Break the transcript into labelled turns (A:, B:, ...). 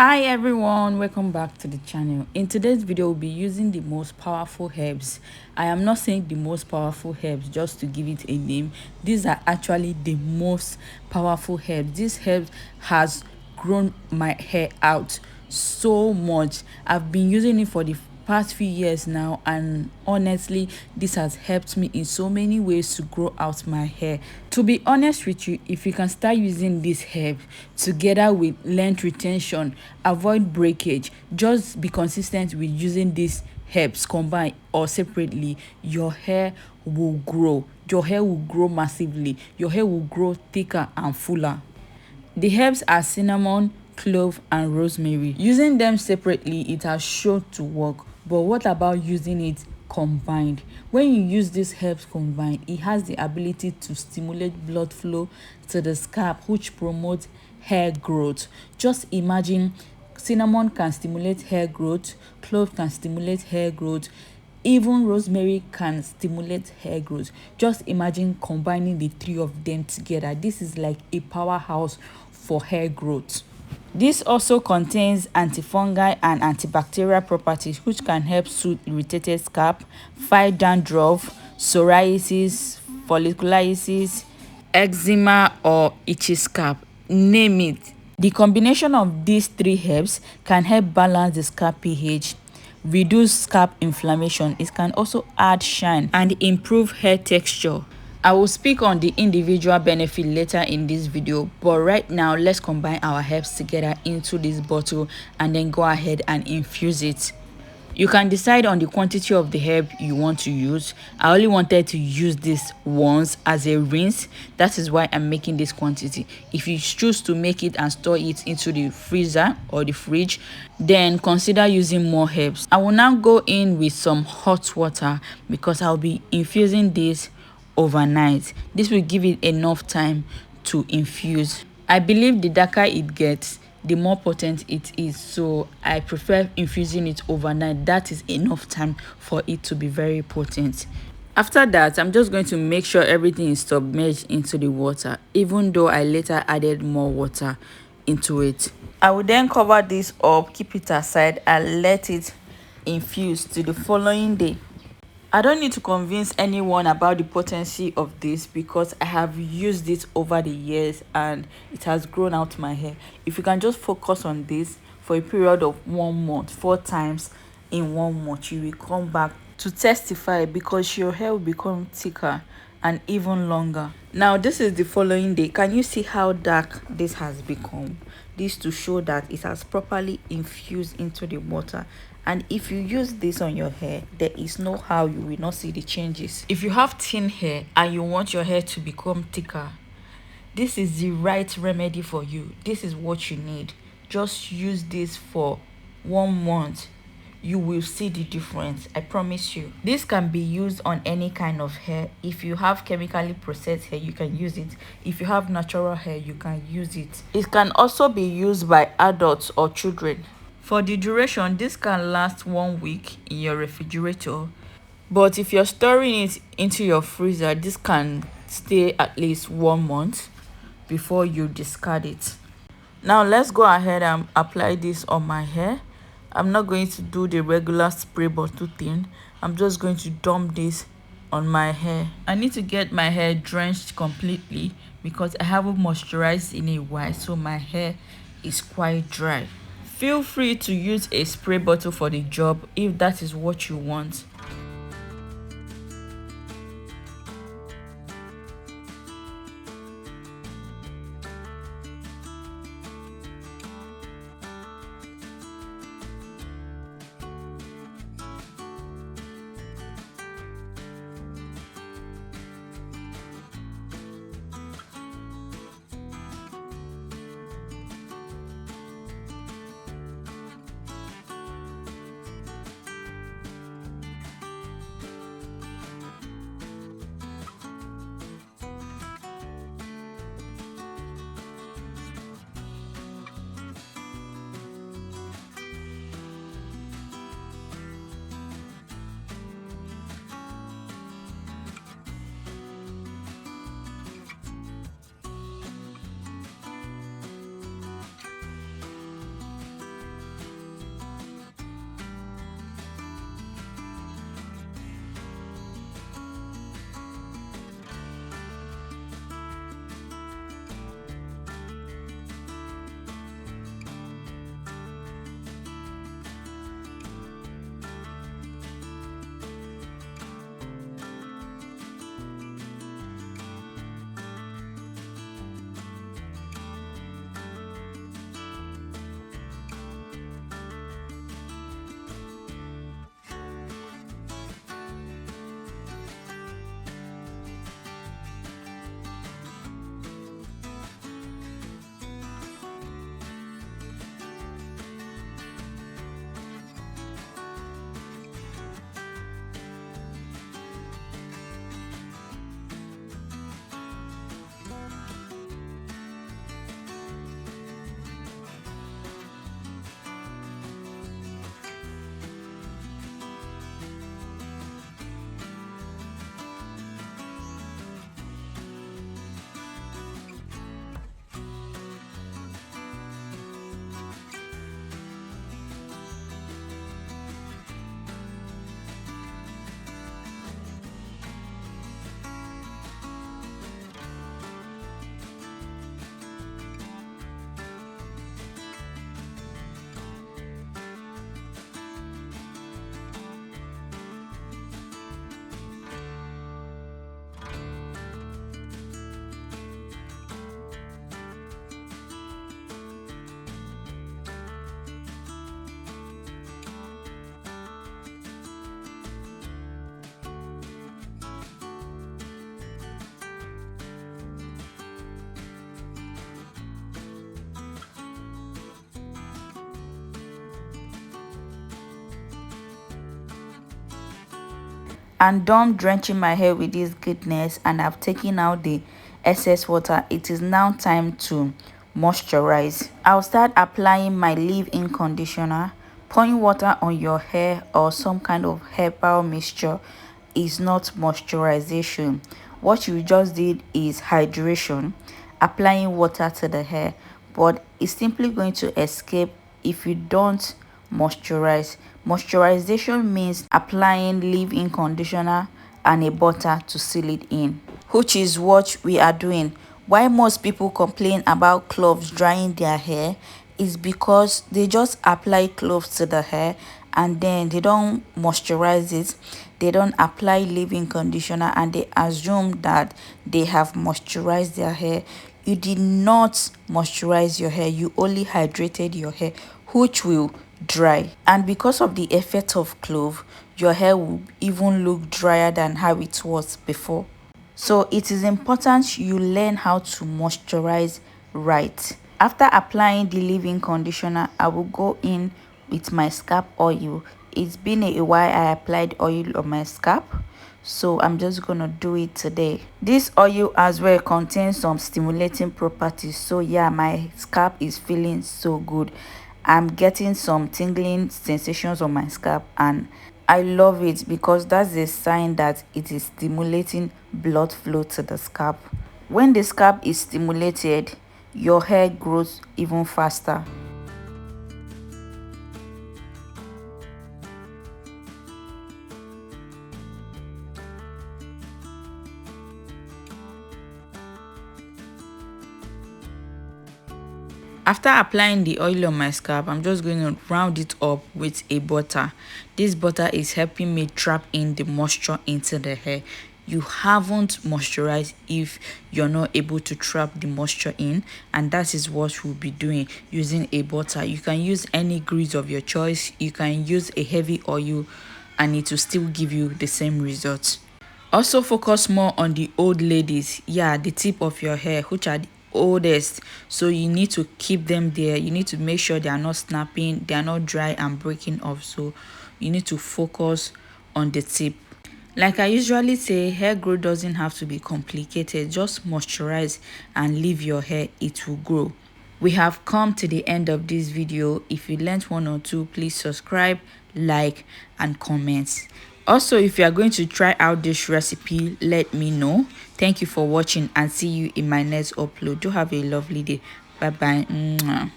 A: Hi everyone, welcome back to the channel. In today's video we'll be using the most powerful herbs. I am not saying the most powerful herbs just to give it a name. These are actually the most powerful herbs. This herb has grown my hair out so much. I've been using it for the past few years now, and honestly this has helped me in so many ways to grow out my hair. To be honest with you, if you can start using this herb together with length retention, avoid breakage, just be consistent with using these herbs combined or separately, your hair will grow. Your hair will grow massively. Your hair will grow thicker and fuller. The herbs are cinnamon, clove, and rosemary. Using them separately, it has shown to work. But what about using it combined? When you use these herbs combined, it has the ability to stimulate blood flow to the scalp, which promotes hair growth. Just imagine cinnamon can stimulate hair growth, clove can stimulate hair growth, even rosemary can stimulate hair growth. Just imagine combining the three of them together. This is like a powerhouse for hair growth. This also contains antifungal and antibacterial properties which can help soothe irritated scalp, fight dandruff, psoriasis, folliculitis, eczema, or itchy scalp. Name it. The combination of these three herbs can help balance the scalp pH, reduce scalp inflammation. It can also add shine and improve hair texture. I will speak on the individual benefit later in this video, but right now let's combine our herbs together into this bottle and then go ahead and infuse it. You can decide on the quantity of the herb you want to use. I only wanted to use this once as a rinse. That is why I'm making this quantity. If you choose to make it and store it into the freezer or the fridge, then consider using more herbs. I will now go in with some hot water because I'll be infusing this overnight. This will give it enough time to infuse. I believe the darker it gets, the more potent it is, so I prefer infusing it overnight. That is enough time for it to be very potent. After that, I'm just going to make sure everything is submerged into the water, even though I later added more water into it. I will then cover this up, keep it aside, and let it infuse to the following day. I don't need to convince anyone about the potency of this because I have used it over the years and it has grown out my hair. If you can just focus on this for a period of 1 month, 4 times in 1 month, you will come back to testify because your hair will become thicker and even longer. Now this is the following day. Can you see how dark this has become? This to show that it has properly infused into the water. And if you use this on your hair, there is no how you will not see the changes. If you have thin hair and you want your hair to become thicker, this is the right remedy for you. This is what you need. Just use this for 1 month. You will see the difference, I promise you. This can be used on any kind of hair. If you have chemically processed hair, you can use it. If you have natural hair, you can use it. It can also be used by adults or children. For the duration, this can last 1 week in your refrigerator, but if you're storing it into your freezer, this can stay at least 1 month before you discard it. Now let's go ahead and apply this on my hair. I'm not going to do the regular spray bottle thing. I'm just going to dump this on my hair. I need to get my hair drenched completely because I haven't moisturized in a while, so my hair is quite dry. Feel free to use a spray bottle for the job if that is what you want. I'm done drenching my hair with this goodness, and I've taken out the excess water. It is now time to moisturize. I'll start applying my leave-in conditioner. Pouring water on your hair or some kind of herbal mixture is not moisturization. What you just did is hydration, applying water to the hair, but it's simply going to escape if you don't moisturize. Moisturization means applying leave-in conditioner and a butter to seal it in, which is what we are doing. Why most people complain about cloves drying their hair is because they just apply cloves to the hair and then they don't moisturize it. They don't apply leave-in conditioner and they assume that they have moisturized their hair. You did not moisturize your hair, you only hydrated your hair, which will dry. And because of the effect of clove, your hair will even look drier than how it was before. So it is important you learn how to moisturize right. After applying the leave-in conditioner, I will go in with my scalp oil. It's been a while I applied oil on my scalp, so I'm just gonna do it today. This oil as well contains some stimulating properties, so yeah, my scalp is feeling so good. I'm getting some tingling sensations on my scalp and I love it because that's a sign that it is stimulating blood flow to the scalp. When the scalp is stimulated, your hair grows even faster. After applying the oil on my scalp, I'm just going to round it up with a butter. This butter is helping me trap in the moisture into the hair. You haven't moisturized if you're not able to trap the moisture in, and that is what we'll be doing using a butter. You can use any grease of your choice. You can use a heavy oil and it will still give you the same results. Also focus more on the old ladies, yeah, the tip of your hair, which are the oldest, so you need to keep them there. You need to make sure they are not snapping, they are not dry and breaking off, so you need to focus on the tip. Like I usually say, hair growth doesn't have to be complicated. Just moisturize and leave your hair, it will grow. We have come to the end of this video. If you learned one or two, please subscribe, like and comment. Also, if you are going to try out this recipe, let me know. Thank you for watching and see you in my next upload. Do have a lovely day. Bye bye.